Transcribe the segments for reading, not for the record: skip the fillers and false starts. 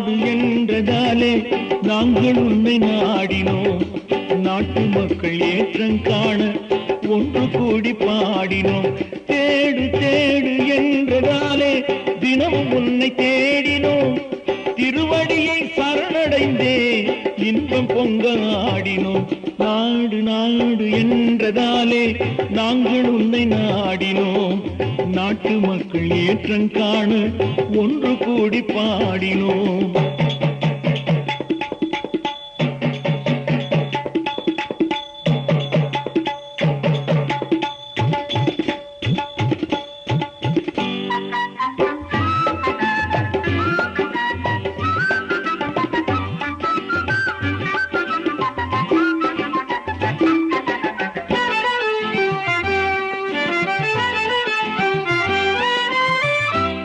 நாடு என்றதாலே நாங்கள் உன்னை நாடினோம். நாட்டு மக்கள் ஏற்றம் காண ஒன்று கூடி பாடினோம். தேடு தேடு என்றதாலே தினமும் உன்னை தேடினோம். திருவடியை சரணடைந்தே இன்பம் பொங்க ஆடினோம். நாடு நாடு என்றதாலே நாங்கள் உன்னை நாடினோம். நாட்டு மக்கள் ஏற்றம் காண ஒன்று கூடி பாடினோம்.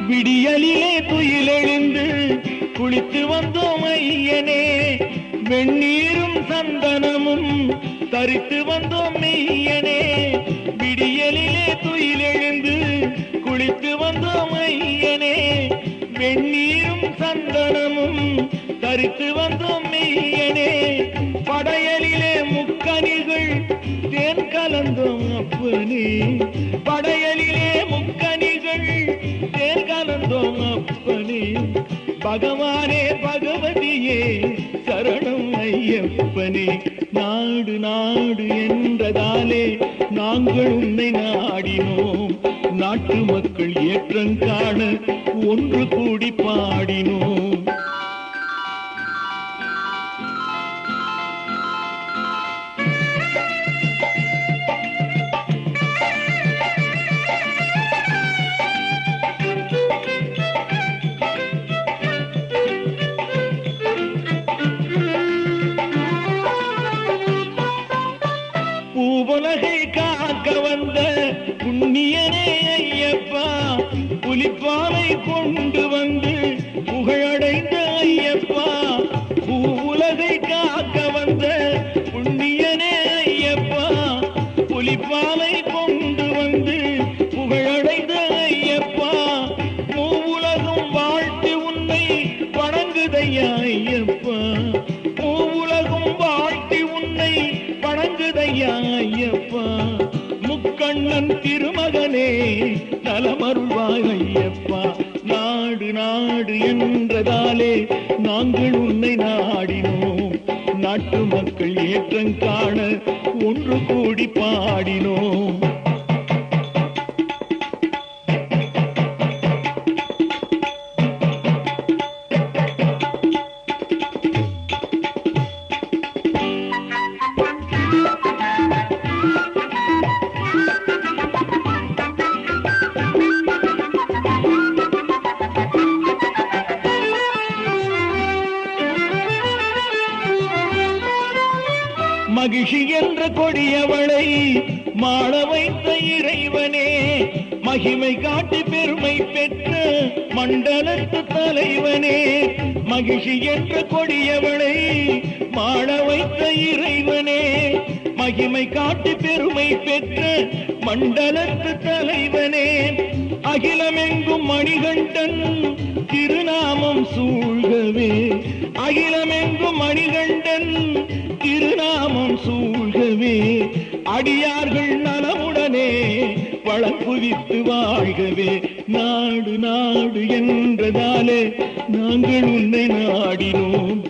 விடியலிலே துயிலெழுந்து குளித்து வந்தோம் ஐயனே. வெந்நீரும் சந்தனமும் தரித்து வந்தோம் மெய்யனே. விடியலிலே துயிலெழுந்து குளித்து வந்தோம் ஐயனே. வெந்நீரும் சந்தனமும் தரித்து வந்தோம் மெய்யனே. படையலிலே முக்கனிகள் தேன் கலந்தோம் அப்பனே. படையலிலே முக்கனிகள் தேன் கலந்தோம் அப்பனே. பகவானே பகவதியே சரணம் ஐயப்பனே. நாடு நாடு என்றதாலே நாங்கள் உன்னை நாடினோம். நாட்டு மக்கள் ஏற்றம் காண ஒன்று கூடி பாடினோம். பூவுலகை காக்க வந்த புண்ணியனே ஐயப்பா. புலிப்பாலை கொண்டு வந்து புகழடைந்த ஐயப்பா. பூவுலகை காக்க வந்த புண்ணியனே ஐயப்பா. புலிப்பாலை கொண்டு வந்து புகழடைந்த ஐயப்பா. மூவுலகம் வாழ்த்து உன்னை வணங்குதையா ஐயப்பா. மூவுலகம் வாழ்த்தி உன்னை வணங்குதையா ஐயப்பா. முக்கண்ணன் திருமகனே நலமருள்வாய் ஐயப்பா. நாடு நாடு என்றதாலே நாங்கள் உன்னை நாடினோம். நாட்டு மக்கள் ஏற்றம் காண ஒன்று கூடி பாடினோம். மகிழ்ச்சி என்ற கொடியவளை மாள வைத்த இறைவனே. மகிமை காட்டி பெருமை பெற்ற மண்டலத்து தலைவனே. மகிழ்ச்சி என்ற கொடியவளை மாள வைத்த இறைவனே. மகிமை காட்டி பெருமை பெற்ற மண்டலத்து தலைவனே. அகிலமெங்கும் மணிகண்டன் திருநாமம் சூழ்கவே. அகிலமெங்கும் மணிகண்டன் திருநாமம் சூழ்கவே. அடியார்கள் நலமுடனே வளர்ப்புவித்து வாழ்கவே. நாடு நாடு என்றதாலே நாங்கள் உன்னை நாடினோம்.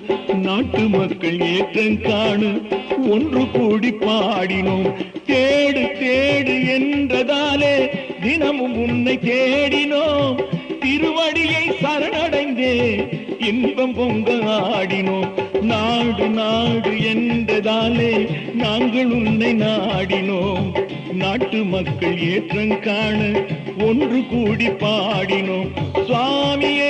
நாட்டு மக்கள் ஏற்றம் காண ஒன்று கூடி பாடினோம். தேடு தேடு என்றதாலே தினமும் உன்னை தேடினோம். திருவடியை சரணடைந்தே இன்பம் பொங்க ஆடினோம். நாடு நாடு என்றதாலே நாங்கள் உன்னை நாடினோம். நாட்டு மக்கள் ஏற்றம் காண ஒன்று கூடி பாடினோம். சுவாமியே